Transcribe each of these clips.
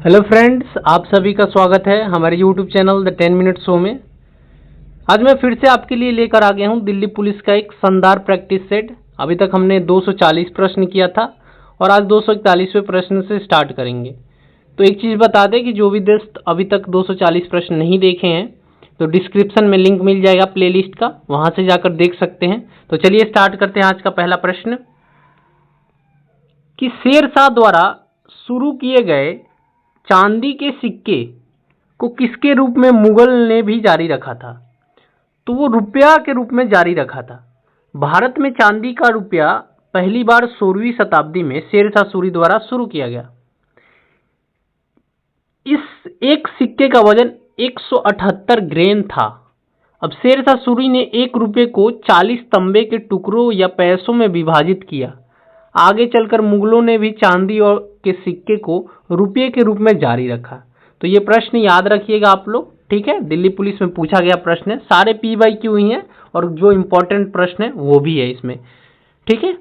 Hello friends, आप सभी का स्वागत है हमारे YouTube channel the 10 minute show में। आज मैं फिर से आपके लिए लेकर आ गया हूं दिल्ली पुलिस का एक शानदार प्रैक्टिस सेट। अभी तक हमने 240 प्रश्न किया था और आज 241वें प्रश्न से स्टार्ट करेंगे। तो एक चीज़ बता दें कि जो भी दोस्त अभी तक 240 प्रश्न नहीं देखे हैं तो डिस्क्रिप्शन में लिंक मिल जाएगा प्लेलिस्ट का, वहाँ से जाकर देख सकते हैं। तो चलिए स्टार्ट करते हैं आज का पहला प्रश्न कि शेरशाह द्वारा शुरू किए गए चांदी के सिक्के को किसके रूप में मुगल ने भी जारी रखा था? तो वो रुपया के रूप में जारी रखा था। भारत में चांदी का रुपया पहली बार 16वीं शताब्दी में शेरशाह सूरी द्वारा शुरू किया गया। इस एक सिक्के का वजन 178 ग्रेन था। अब शेरशाह सूरी ने एक रुपये को 40 तांबे के टुकड़ों या पैसों में विभाजित किया। आगे चलकर मुगलों ने भी चांदी और के सिक्के को रुपये के रूप में जारी रखा। तो ये प्रश्न याद रखिएगा आप लोग, ठीक है। दिल्ली पुलिस में पूछा गया प्रश्न है, सारे PYQ ही हैं और जो इंपॉर्टेंट प्रश्न है वो भी है इसमें, ठीक है।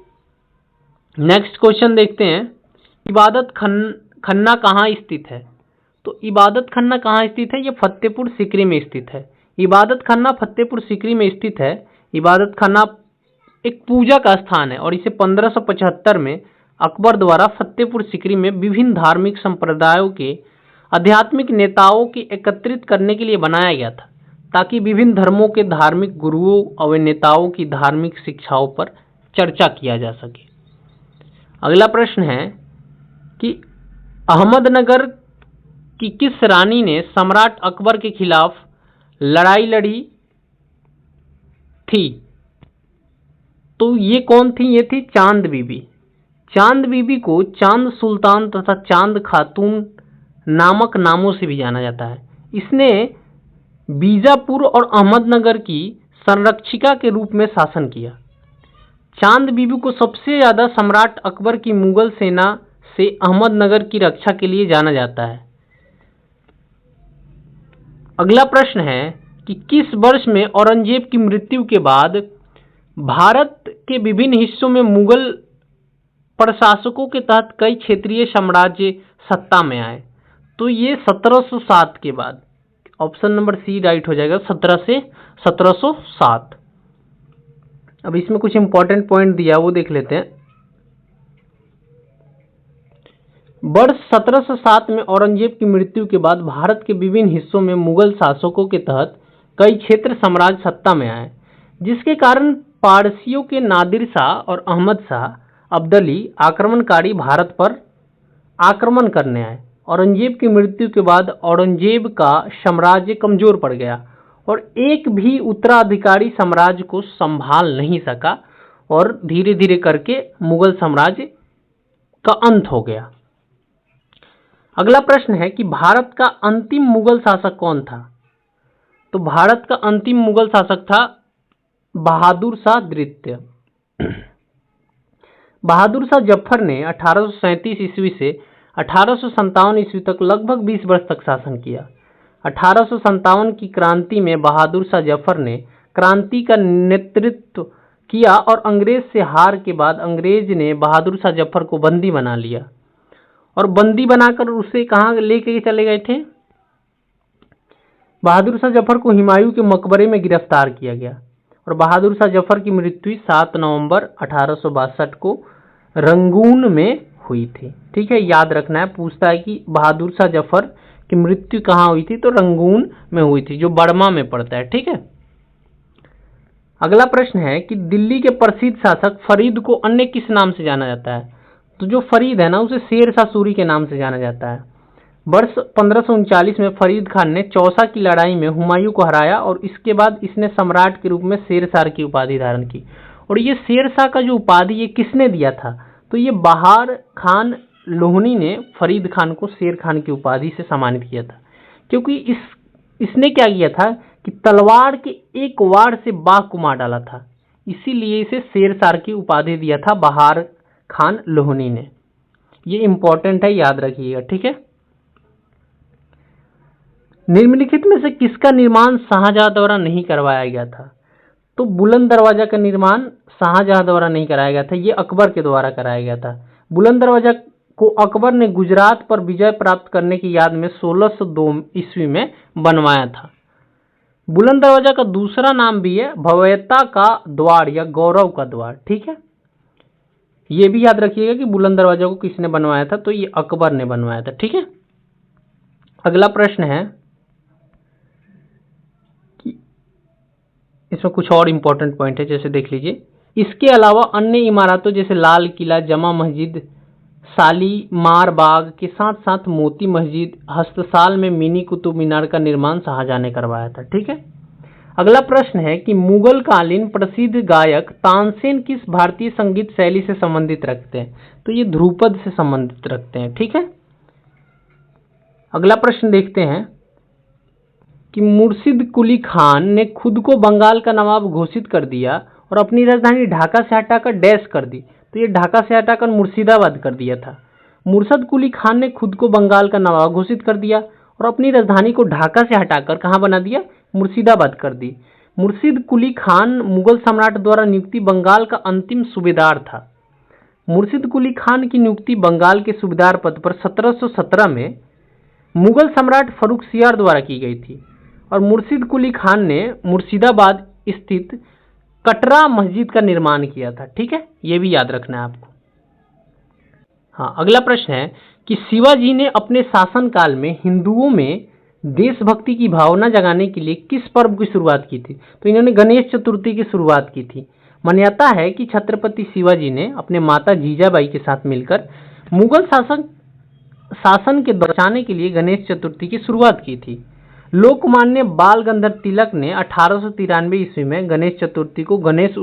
नेक्स्ट क्वेश्चन देखते हैं, इबादत खन्ना कहाँ स्थित है? तो इबादत खन्ना कहाँ स्थित है? ये फतेहपुर सीकरी में स्थित है। इबादत खन्ना फतेहपुर सीकरी में स्थित है। इबादत खन्ना एक पूजा का स्थान है और इसे 1575 में अकबर द्वारा फतेहपुर सीकरी में विभिन्न धार्मिक संप्रदायों के आध्यात्मिक नेताओं की एकत्रित करने के लिए बनाया गया था, ताकि विभिन्न धर्मों के धार्मिक गुरुओं और नेताओं की धार्मिक शिक्षाओं पर चर्चा किया जा सके। अगला प्रश्न है कि अहमदनगर की किस रानी ने सम्राट अकबर के खिलाफ लड़ाई लड़ी थी? तो ये कौन थी? ये थी चांद बीबी। चांद बीबी को चांद सुल्तान तथा चांद खातून नामक नामों से भी जाना जाता है। इसने बीजापुर और अहमदनगर की संरक्षिका के रूप में शासन किया। चांद बीबी को सबसे ज्यादा सम्राट अकबर की मुगल सेना से अहमदनगर की रक्षा के लिए जाना जाता है। अगला प्रश्न है कि किस वर्ष में औरंगजेब की मृत्यु के बाद भारत के विभिन्न हिस्सों में मुगल प्रशासकों के तहत कई क्षेत्रीय साम्राज्य सत्ता में आए? तो ये 1707 के बाद। ऑप्शन नंबर सी राइट हो जाएगा, 1707। अब इसमें कुछ इंपॉर्टेंट पॉइंट दिया वो देख लेते हैं। वर्ष 1707 में औरंगजेब की मृत्यु के बाद भारत के विभिन्न हिस्सों में मुगल शासकों के तहत कई क्षेत्र साम्राज्य सत्ता में आए, जिसके कारण पारसियों के नादिर शाह और अहमद शाह अब्दाली आक्रमणकारी भारत पर आक्रमण करने आए। औरंगजेब की मृत्यु के बाद औरंगजेब का साम्राज्य कमजोर पड़ गया और एक भी उत्तराधिकारी साम्राज्य को संभाल नहीं सका और धीरे धीरे करके मुगल साम्राज्य का अंत हो गया। अगला प्रश्न है कि भारत का अंतिम मुगल शासक कौन था? तो भारत का अंतिम मुगल शासक था बहादुर शाह द्वितीय। बहादुर शाह जफर ने 1837 ईस्वी से 1857 ईस्वी तक लगभग 20 वर्ष तक शासन किया। 1857 की क्रांति में बहादुर शाह जफर ने क्रांति का नेतृत्व किया और अंग्रेज से हार के बाद अंग्रेज ने बहादुर शाह जफर को बंदी बना लिया और बंदी बनाकर उसे कहाँ लेके चले गए थे? बहादुर शाह जफर को हुमायूं के मकबरे में गिरफ्तार किया गया और बहादुर शाह जफर की मृत्यु 7 नवंबर 1862 को रंगून में हुई थी, ठीक है। याद रखना है, पूछता है कि बहादुर शाह जफर की मृत्यु कहाँ हुई थी? तो रंगून में हुई थी, जो बर्मा में पड़ता है, ठीक है। अगला प्रश्न है कि दिल्ली के प्रसिद्ध शासक फरीद को अन्य किस नाम से जाना जाता है? तो जो फरीद है ना, उसे शेरशाह सूरी के नाम से जाना जाता है। वर्ष 1539 में फरीद खान ने चौसा की लड़ाई में हुमायूं को हराया और इसके बाद इसने सम्राट के रूप में शेरशाह की उपाधि धारण की। और ये शेरशाह का जो उपाधि ये किसने दिया था? तो ये बहार खान लोहनी ने फरीद खान को शेर खान की उपाधि से सम्मानित किया था, क्योंकि इसने क्या किया था कि तलवार के एक वार से बाघ को मार डाला था, इसीलिए इसे शेरशाह की उपाधि दिया था बहार खान लोहनी ने। ये इंपॉर्टेंट है, याद रखिएगा, ठीक है। निम्नलिखित में से किसका निर्माण शाहजहां द्वारा नहीं करवाया गया था? तो बुलंद दरवाजा का निर्माण शाहजहां द्वारा नहीं कराया गया था, ये अकबर के द्वारा कराया गया था। बुलंद दरवाजा को अकबर ने गुजरात पर विजय प्राप्त करने की याद में 1602 ईस्वी में बनवाया था। बुलंद दरवाजा का दूसरा नाम भी है भव्यता का द्वार या गौरव का द्वार। ठीक है, ये भी याद रखिएगा कि बुलंद दरवाजा को किसने बनवाया था, तो ये अकबर ने बनवाया था। ठीक है, अगला प्रश्न है कि इसमें कुछ और इंपॉर्टेंट पॉइंट है, जैसे देख लीजिए, इसके अलावा अन्य इमारतों जैसे लाल किला, जमा मस्जिद, शालीमार बाग के साथ साथ मोती मस्जिद, हस्तसाल में मिनी कुतुब मीनार का निर्माण शाहजहां ने करवाया था। ठीक है, अगला प्रश्न है कि मुगल कालीन प्रसिद्ध गायक तानसेन किस भारतीय संगीत शैली से संबंधित रखते हैं, तो ये ध्रुपद से संबंधित रखते हैं। ठीक है, अगला प्रश्न देखते हैं कि मुर्शिद कुली खान ने खुद को बंगाल का नवाब घोषित कर दिया और अपनी राजधानी ढाका से हटाकर डैश कर दी, तो ये ढाका से हटाकर मुर्शिदाबाद कर दिया था। मुर्शिद कुली खान ने खुद को बंगाल का नवाब घोषित कर दिया और अपनी राजधानी को ढाका से हटाकर कहाँ बना दिया, मुर्शिदाबाद कर दी। मुर्शिद कुली खान मुगल सम्राट द्वारा नियुक्ति बंगाल का अंतिम सूबेदार था। मुर्शिद कुली खान की नियुक्ति बंगाल के सूबेदार पद पर 1717 में मुगल सम्राट फर्रुखसियार द्वारा की गई थी और मुर्शिद कुली खान ने मुर्शिदाबाद स्थित कटरा मस्जिद का निर्माण किया था। ठीक है, ये भी याद रखना है आपको। हाँ, अगला प्रश्न है कि शिवाजी ने अपने शासनकाल में हिंदुओं में देशभक्ति की भावना जगाने के लिए किस पर्व की शुरुआत की थी, तो इन्होंने गणेश चतुर्थी की शुरुआत की थी। मान्यता है कि छत्रपति शिवाजी ने अपने माता जीजाबाई के साथ मिलकर मुगल शासन के बचाने के लिए गणेश चतुर्थी की शुरुआत की थी। लोकमान्य बाल गंधर्व तिलक ने 1893 ईस्वी में गणेश चतुर्थी को गणेश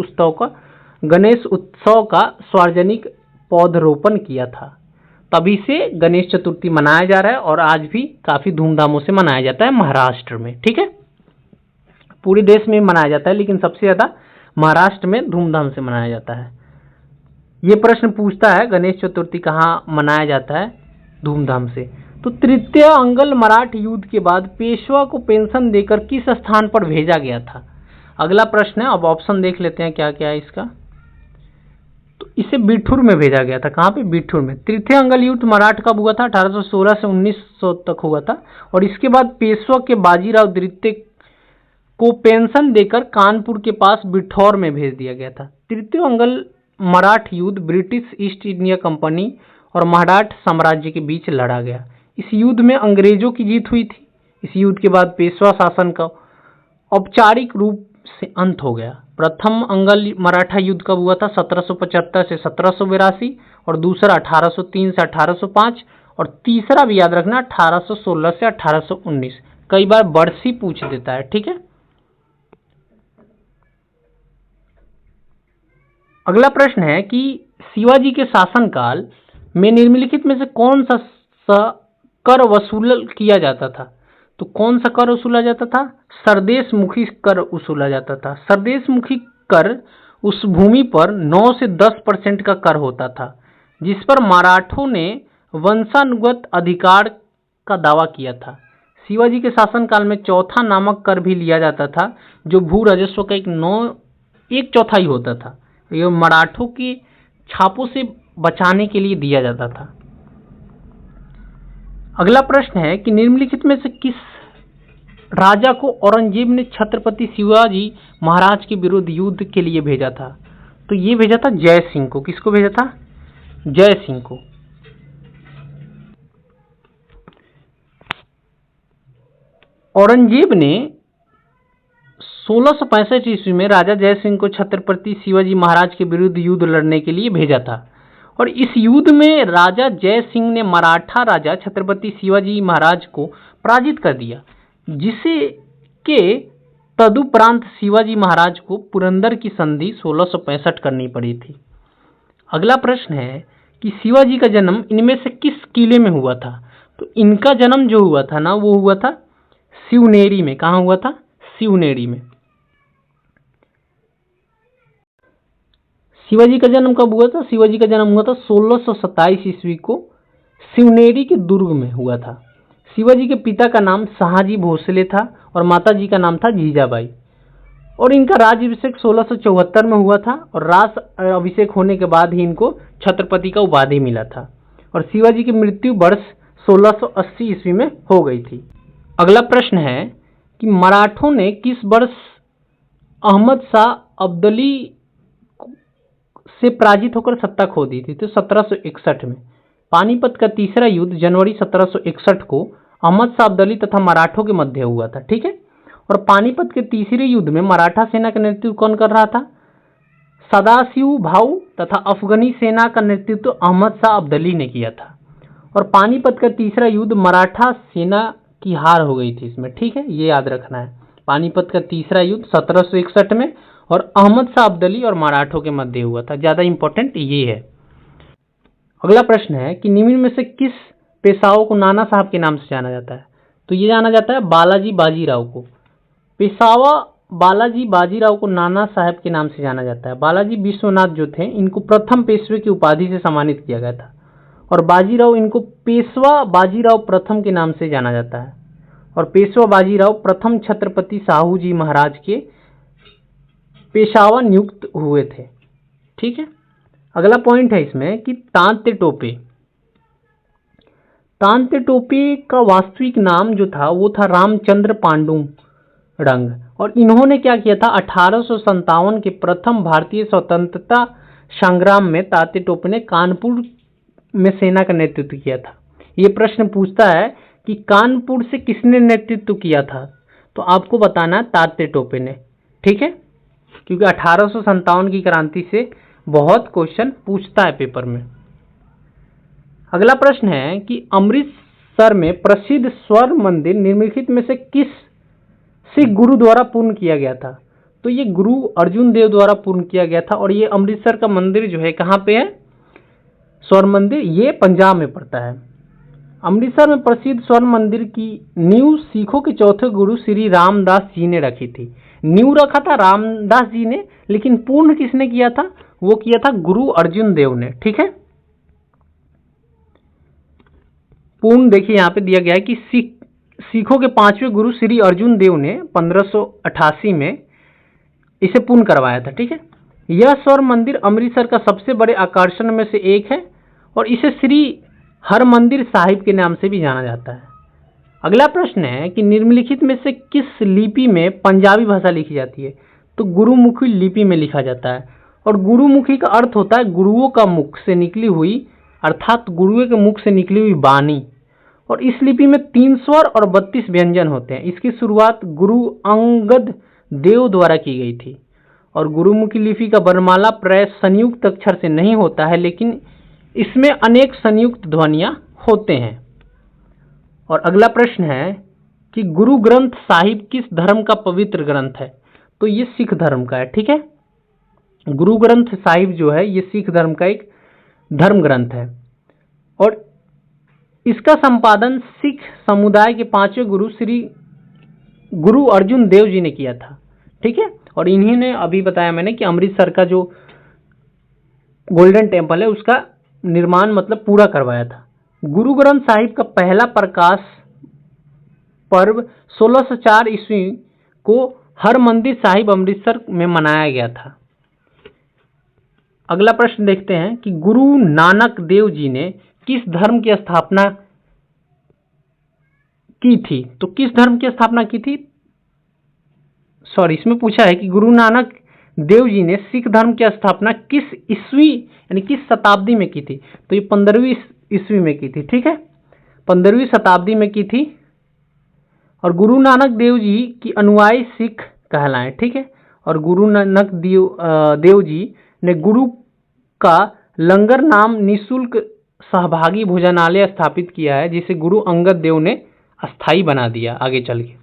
उत्सव का सार्वजनिक पौधरोपण किया था। तभी से गणेश चतुर्थी मनाया जा रहा है और आज भी काफी धूमधामों से मनाया जाता है महाराष्ट्र में। ठीक है, पूरे देश में मनाया जाता है लेकिन सबसे ज्यादा महाराष्ट्र में धूमधाम से मनाया जाता है। ये प्रश्न पूछता है गणेश चतुर्थी कहाँ मनाया जाता है धूमधाम से, तो तृतीय अंगल मराठ युद्ध के बाद पेशवा को पेंशन देकर किस स्थान पर भेजा गया था। अगला प्रश्न है, अब ऑप्शन देख लेते हैं क्या क्या है इसका। तो इसे बिठूर में भेजा गया था। कहाँ पे, बिठूर में। तृतीय अंगल युद्ध मराठ कब हुआ था, 1816 से 1900 तक हुआ था और इसके बाद पेशवा के बाजीराव द्वितीय को पेंशन देकर कानपुर के पास बिठौर में भेज दिया गया था। तृतीय अंगल मराठ युद्ध ब्रिटिश ईस्ट इंडिया कंपनी और मराठ साम्राज्य के बीच लड़ा गया। इस युद्ध में अंग्रेजों की जीत हुई थी। इस युद्ध के बाद पेशवा शासन का औपचारिक रूप से अंत हो गया। प्रथम अंगल मराठा युद्ध कब हुआ था, 1775 से 1782 और दूसरा 1803 से 1805 और तीसरा भी याद रखना 1816 से 1819। कई बार बरसी पूछ देता है। ठीक है, अगला प्रश्न है कि शिवाजी के शासनकाल में निम्नलिखित में से कौन सा कर वसूल किया जाता था, तो कौन सा कर वसूला जाता था, सरदेशमुखी कर वसूला जाता था। सरदेशमुखी कर उस भूमि पर 9 से 10% का कर होता था जिस पर मराठों ने वंशानुगत अधिकार का दावा किया था। शिवाजी के शासनकाल में चौथा नामक कर भी लिया जाता था जो भू राजस्व का एक चौथाई होता था। यह मराठों के छापों से बचाने के लिए दिया जाता था। अगला प्रश्न है कि निम्नलिखित में से किस राजा को औरंगजेब ने छत्रपति शिवाजी महाराज के विरुद्ध युद्ध के लिए भेजा था, तो ये भेजा था जय सिंह को। किसको भेजा था, जय सिंह को। औरंगजेब ने 1665 ईस्वी में राजा जय सिंह को छत्रपति शिवाजी महाराज के विरुद्ध युद्ध लड़ने के लिए भेजा था और इस युद्ध में राजा जय सिंह ने मराठा राजा छत्रपति शिवाजी महाराज को पराजित कर दिया, जिसे के तदुपरांत शिवाजी महाराज को पुरंदर की संधि 1665 करनी पड़ी थी। अगला प्रश्न है कि शिवाजी का जन्म इनमें से किस किले में हुआ था, तो इनका जन्म जो हुआ था ना वो हुआ था शिवनेरी में। कहाँ हुआ था, शिवनेरी में। शिवाजी का जन्म कब हुआ था, शिवाजी का जन्म हुआ था 1627 ईस्वी को शिवनेरी के दुर्ग में हुआ था। शिवाजी के पिता का नाम शाहजी भोसले था और माताजी का नाम था जीजाबाई और इनका राज्याभिषेक 1674 में हुआ था और राज अभिषेक होने के बाद ही इनको छत्रपति का उपाधि मिला था। और शिवाजी की मृत्यु वर्ष 1680 ईस्वी में हो गई थी। अगला प्रश्न है कि मराठों ने किस वर्ष अहमद शाह अब्दाली से पराजित होकर सत्ता खो दी थी? तो 1761 में। पानीपत का तीसरा युद्ध जनवरी 1761 को अहमद शाह अब्दाली तथा मराठों के मध्य हुआ था, ठीक है। और पानीपत के तीसरे युद्ध में मराठा सेना का नेतृत्व कौन कर रहा था? सदाशिव भाऊ तथा अफगानी सेना का नेतृत्व अहमद शाह अब्दाली ने किया था। और पानीपत का तीसरा युद्ध मराठा सेना की हार हो गई थी इसमें, ठीक है, ये याद रखना है। पानीपत का तीसरा युद्ध 1761 में और अहमद शाह अब्दाली और मराठों के मध्य हुआ था, ज्यादा इंपॉर्टेंट ये है। अगला प्रश्न है कि निम्न में से किस पेशवाओं को नाना साहब के नाम से जाना जाता है? तो ये जाना जाता है बालाजी बाजीराव को। पेशवा बालाजी बाजीराव को नाना साहब के नाम से जाना जाता है। बालाजी विश्वनाथ जो थे इनको प्रथम पेशवे की उपाधि से सम्मानित किया गया था और बाजीराव इनको पेशवा बाजीराव प्रथम के नाम से जाना जाता है। और पेशवा बाजीराव प्रथम छत्रपति साहू जी महाराज के पेशवा नियुक्त हुए थे, ठीक है। अगला पॉइंट है इसमें कि तांत्य टोपे। तांत्य टोपे का वास्तविक नाम जो था वो था रामचंद्र पांडुरंग। और इन्होंने क्या किया था? 1857 के प्रथम भारतीय स्वतंत्रता संग्राम में तांत्य टोपे ने कानपुर में सेना का नेतृत्व किया था। ये प्रश्न पूछता है कि कानपुर से किसने नेतृत्व किया था? तो आपको बताना तांत्य टोपे ने, ठीक है, क्योंकि 1857 की क्रांति से बहुत क्वेश्चन पूछता है पेपर में। अगला प्रश्न है कि अमृतसर में प्रसिद्ध स्वर्ण मंदिर निम्नलिखित में से किस सिख गुरु द्वारा पूर्ण किया गया था? तो ये गुरु अर्जुन देव द्वारा पूर्ण किया गया था। और ये अमृतसर का मंदिर जो है कहाँ पे है? स्वर्ण मंदिर, ये पंजाब में पड़ता है। अमृतसर में प्रसिद्ध स्वर्ण मंदिर की नींव सिखों के चौथे गुरु श्री रामदास जी ने रखी थी। नींव रखा था रामदास जी ने, लेकिन पूर्ण किसने किया था? वो किया था गुरु अर्जुन देव ने, ठीक है। पूर्ण देखिए यहाँ पे दिया गया है कि सिखों के पांचवें गुरु श्री अर्जुन देव ने 1588 में इसे पूर्ण करवाया था, ठीक है। यह स्वर्ण मंदिर अमृतसर का सबसे बड़े आकर्षण में से एक है और इसे श्री हरमंदिर साहिब के नाम से भी जाना जाता है। अगला प्रश्न है कि निम्नलिखित में से किस लिपि में पंजाबी भाषा लिखी जाती है? तो गुरुमुखी लिपि में लिखा जाता है। और गुरुमुखी का अर्थ होता है गुरुओं का मुख से निकली हुई, अर्थात गुरुओं के मुख से निकली हुई वाणी। और इस लिपि में 3 स्वर और 32 व्यंजन होते हैं। इसकी शुरुआत गुरु अंगद देव द्वारा की गई थी। और गुरुमुखी लिपि का वर्णमाला प्राय संयुक्त अक्षर से नहीं होता है, लेकिन इसमें अनेक संयुक्त ध्वनियां होते हैं। और अगला प्रश्न है कि गुरु ग्रंथ साहिब किस धर्म का पवित्र ग्रंथ है? तो ये सिख धर्म का है, ठीक है। गुरु ग्रंथ साहिब जो है ये सिख धर्म का एक धर्म ग्रंथ है और इसका संपादन सिख समुदाय के 5वें गुरु श्री गुरु अर्जुन देव जी ने किया था, ठीक है। और इन्हीं ने अभी बताया मैंने कि अमृतसर का जो गोल्डन टेम्पल है उसका निर्माण मतलब पूरा करवाया था। गुरु ग्रंथ साहिब का पहला प्रकाश पर्व 1604 ईस्वी को हरमंदिर साहिब अमृतसर में मनाया गया था। अगला प्रश्न देखते हैं कि गुरु नानक देव जी ने किस धर्म की स्थापना की थी? तो किस धर्म की स्थापना की थी? इसमें पूछा है कि गुरु नानक देव जी ने सिख धर्म की स्थापना किस ईस्वी यानी किस शताब्दी में की थी? तो ये 15वीं ईस्वी में की थी, ठीक है, 15वीं शताब्दी में की थी। और गुरु नानक देव जी की अनुयायी सिख कहलाएं, ठीक है। और गुरु नानक देव जी ने गुरु का लंगर नाम निःशुल्क सहभागी भोजनालय स्थापित किया है, जिसे गुरु अंगद देव ने अस्थायी बना दिया आगे चल के।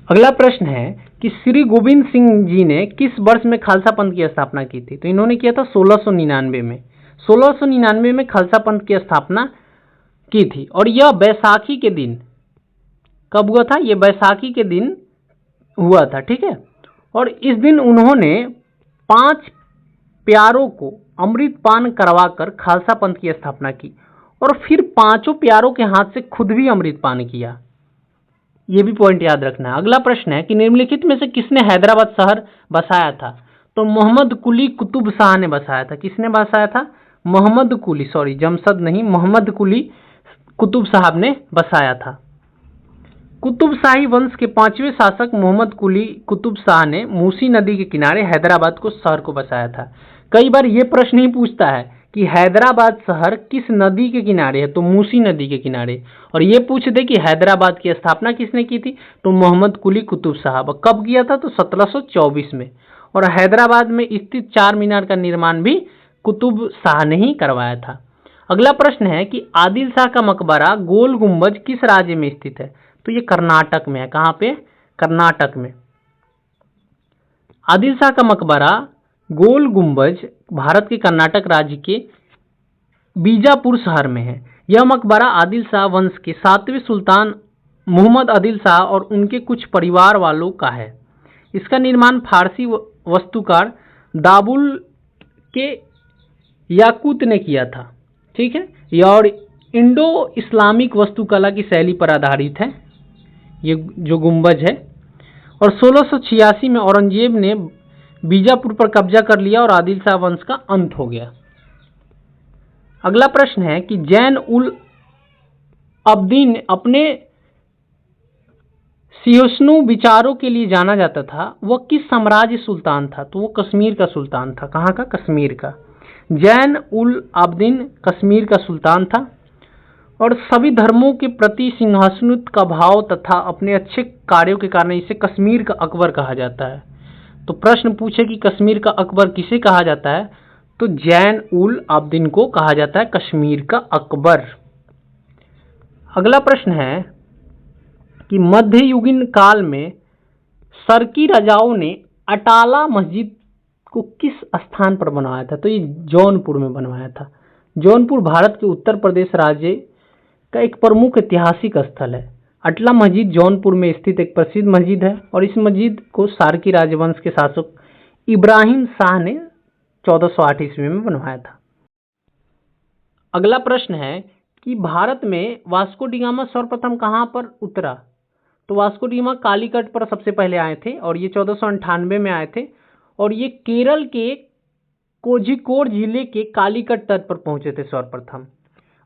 अगला प्रश्न है कि श्री गोविंद सिंह जी ने किस वर्ष में खालसा पंथ की स्थापना की थी? तो इन्होंने किया था 1699 में। 1699 में खालसा पंथ की स्थापना की थी और यह बैसाखी के दिन कब हुआ था? यह बैसाखी के दिन हुआ था, ठीक है। और इस दिन उन्होंने 5 प्यारों को अमृत पान करवाकर खालसा पंथ की स्थापना की और फिर 5 प्यारों के हाथ से खुद भी अमृत पान किया। ये भी पॉइंट याद रखना है। अगला प्रश्न है कि निम्नलिखित में से किसने हैदराबाद शहर बसाया था? तो मोहम्मद कुली कुतुब शाह ने बसाया था। किसने बसाया था? मोहम्मद कुली, सॉरी जमशद नहीं, मोहम्मद कुली कुतुब साहब ने बसाया था। कुतुब शाही वंश के 5वें शासक मोहम्मद कुली कुतुब शाह ने मूसी नदी के किनारे हैदराबाद को शहर को बसाया था। कई बार ये प्रश्न ही पूछता है कि हैदराबाद शहर किस नदी के किनारे है, तो मूसी नदी के किनारे। और ये पूछ दे कि हैदराबाद की स्थापना किसने की थी, तो मोहम्मद कुली कुतुब साहब। कब किया था? तो 1724 में। और हैदराबाद में स्थित चार मीनार का निर्माण भी कुतुब शाह ने ही करवाया था। अगला प्रश्न है कि आदिल शाह का मकबरा गोल गुंबज किस राज्य में स्थित है, तो ये कर्नाटक में है। कहाँ पे? कर्नाटक में। आदिल शाह का मकबरा गोल गुंबज भारत के कर्नाटक राज्य के बीजापुर शहर में है। यह मकबरा आदिल शाह वंश के 7वें सुल्तान मोहम्मद आदिल शाह और उनके कुछ परिवार वालों का है। इसका निर्माण फारसी वास्तुकार दाबुल के याकूत ने किया था। ठीक है, यह और इंडो इस्लामिक वास्तुकला की शैली पर आधारित है ये जो गुंबज है। और 1686 में औरंगजेब ने बीजापुर पर कब्जा कर लिया और आदिल शाह वंश का अंत हो गया। अगला प्रश्न है कि जैन उल अब्दीन अपने सहिष्णु विचारों के लिए जाना जाता था। वह किस साम्राज्य सुल्तान था, तो वो कश्मीर का सुल्तान था। कहाँ का? कश्मीर का। जैन उल अब्दीन कश्मीर का सुल्तान था और सभी धर्मों के प्रति सिंहासनित का भाव तथा अपने अच्छे कार्यों के कारण इसे कश्मीर का अकबर कहा जाता है। तो प्रश्न पूछे कि कश्मीर का अकबर किसे कहा जाता है, तो जैन उल अब्दीन को कहा जाता है कश्मीर का अकबर। अगला प्रश्न है कि मध्ययुगीन काल में सरकी राजाओं ने अटाला मस्जिद को किस स्थान पर बनवाया था, तो ये जौनपुर में बनवाया था। जौनपुर भारत के उत्तर प्रदेश राज्य का एक प्रमुख ऐतिहासिक स्थल है। अटला मस्जिद जौनपुर में स्थित एक प्रसिद्ध मस्जिद है और इस मस्जिद को सार्की राजवंश के शासक इब्राहिम शाह ने 1408 ईस्वी में बनवाया था। अगला प्रश्न है कि भारत में वास्को डी गामा सर्वप्रथम कहाँ पर उतरा, तो वास्को डी गामा कालीकट पर सबसे पहले आए थे और ये 1498 में आए थे और ये केरल के कोझिकोड जिले के कालीकट तट पर पहुंचे थे सर्वप्रथम।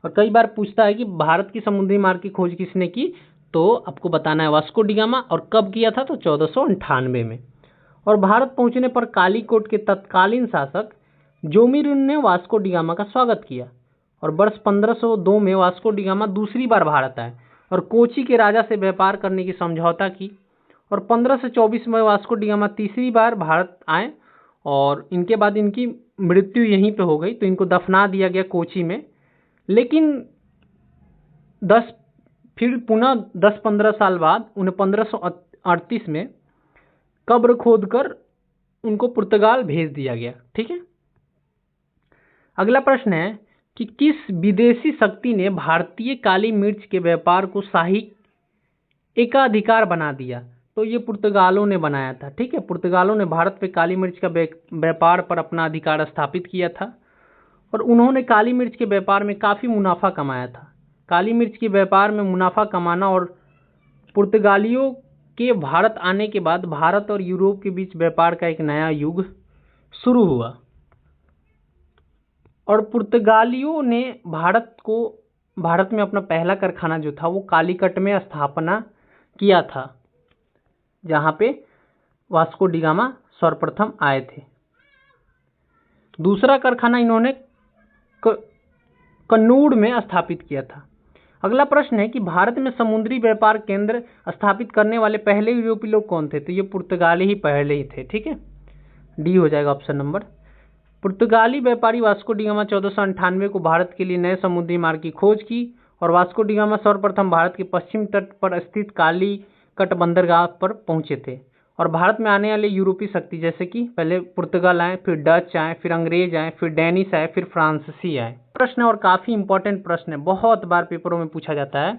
और कई बार पूछता है कि भारत की समुद्री मार्ग की खोज किसने की, तो आपको बताना है वास्को डी गामा। और कब किया था, तो 1498 में। और भारत पहुंचने पर कालीकोट के तत्कालीन शासक जोमीरुन ने वास्को डी गामा का स्वागत किया और वर्ष 1502 में वास्को डी गामा दूसरी बार भारत आए और कोची के राजा से व्यापार करने की समझौता की। और 1524 में वास्को डी गामा तीसरी बार भारत आए और इनके बाद इनकी मृत्यु यहीं पे हो गई, तो इनको दफना दिया गया कोची में। लेकिन फिर पुनः 10-15 साल बाद उन्हें 1538 में कब्र खोदकर उनको पुर्तगाल भेज दिया गया। ठीक है। अगला प्रश्न है कि किस विदेशी शक्ति ने भारतीय काली मिर्च के व्यापार को शाही एकाधिकार बना दिया, तो ये पुर्तगालों ने बनाया था। ठीक है, पुर्तगालों ने भारत पे काली मिर्च का व्यापार पर अपना अधिकार स्थापित किया था और उन्होंने काली मिर्च के व्यापार में काफ़ी मुनाफा कमाया था। काली मिर्च के व्यापार में मुनाफा कमाना और पुर्तगालियों के भारत आने के बाद भारत और यूरोप के बीच व्यापार का एक नया युग शुरू हुआ। और पुर्तगालियों ने भारत में अपना पहला कारखाना जो था वो कालीकट में स्थापना किया था, जहाँ पे वास्को डी गामा सर्वप्रथम आए थे। दूसरा कारखाना इन्होंने कन्नूर में स्थापित किया था। अगला प्रश्न है कि भारत में समुद्री व्यापार केंद्र स्थापित करने वाले पहले यूरोपीय लोग कौन थे, तो ये पुर्तगाली ही पहले ही थे। ठीक है, डी हो जाएगा ऑप्शन नंबर। पुर्तगाली व्यापारी वास्को डी गामा 1498 को भारत के लिए नए समुद्री मार्ग की खोज की और वास्को डी गामा सर्वप्रथम भारत के पश्चिम तट पर स्थित कालीकट बंदरगाह पर पहुंचे थे। और भारत में आने वाले यूरोपीय शक्ति जैसे कि पहले पुर्तगाल आए, फिर डच आए, फिर अंग्रेज आए, फिर डेनिश आए, फिर फ्रांसीसी आए। प्रश्न और काफ़ी इंपॉर्टेंट प्रश्न है, बहुत बार पेपरों में पूछा जाता है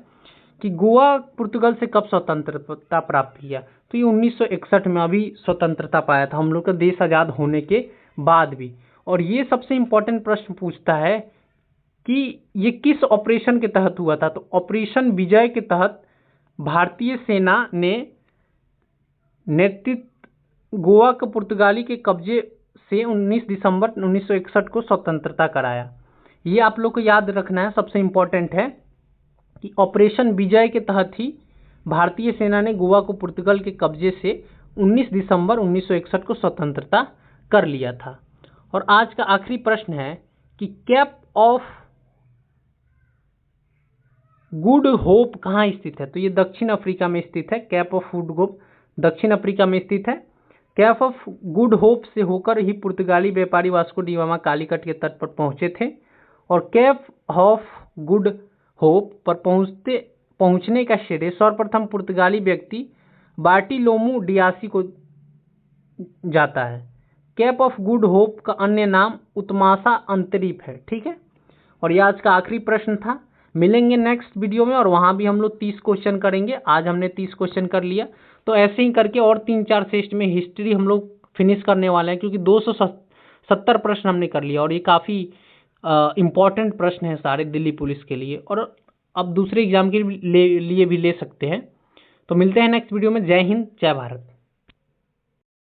कि गोवा पुर्तगाल से कब स्वतंत्रता प्राप्त किया, तो ये 1961 में अभी स्वतंत्रता पाया था, हम लोग का देश आज़ाद होने के बाद भी। और ये सबसे इम्पोर्टेंट प्रश्न पूछता है कि ये किस ऑपरेशन के तहत हुआ था, तो ऑपरेशन विजय के तहत भारतीय सेना ने नेतृत्व गोवा के पुर्तगाली के कब्जे से 19 दिसंबर 1961 को स्वतंत्रता कराया। ये आप लोग को याद रखना है, सबसे इम्पोर्टेंट है कि ऑपरेशन विजय के तहत ही भारतीय सेना ने गोवा को पुर्तगाल के कब्जे से 19 दिसंबर 1961 को स्वतंत्रता कर लिया था। और आज का आखिरी प्रश्न है कि कैप ऑफ गुड होप कहाँ स्थित है? तो ये दक्षिण अफ्रीका में स्थित है। कैप ऑफ गुड होप दक्षिण अफ्रीका में स्थित है। कैप ऑफ गुड होप से होकर ही पुर्तगाली व्यापारी वास्को डी गामा कालीकट के तट पर पहुंचे थे और कैप ऑफ गुड होप पर पहुंचने का श्रेय सर्वप्रथम पुर्तगाली व्यक्ति बार्टिलोमू डियासी को जाता है। कैप ऑफ गुड होप का अन्य नाम उत्मासा अंतरीप है। ठीक है, और यह आज का आखिरी प्रश्न था। मिलेंगे नेक्स्ट वीडियो में और वहां भी हम लोग 30 क्वेश्चन करेंगे। आज हमने 30 क्वेश्चन कर लिया, तो ऐसे ही करके और 3-4 टेस्ट में हिस्ट्री हम लोग फिनिश करने वाले हैं, क्योंकि 270 प्रश्न हमने कर लिया और ये काफ़ी इम्पॉर्टेंट प्रश्न है सारे दिल्ली पुलिस के लिए, और अब दूसरे एग्जाम के लिए भी ले सकते हैं। तो मिलते हैं नेक्स्ट वीडियो में। जय हिंद, जय भारत।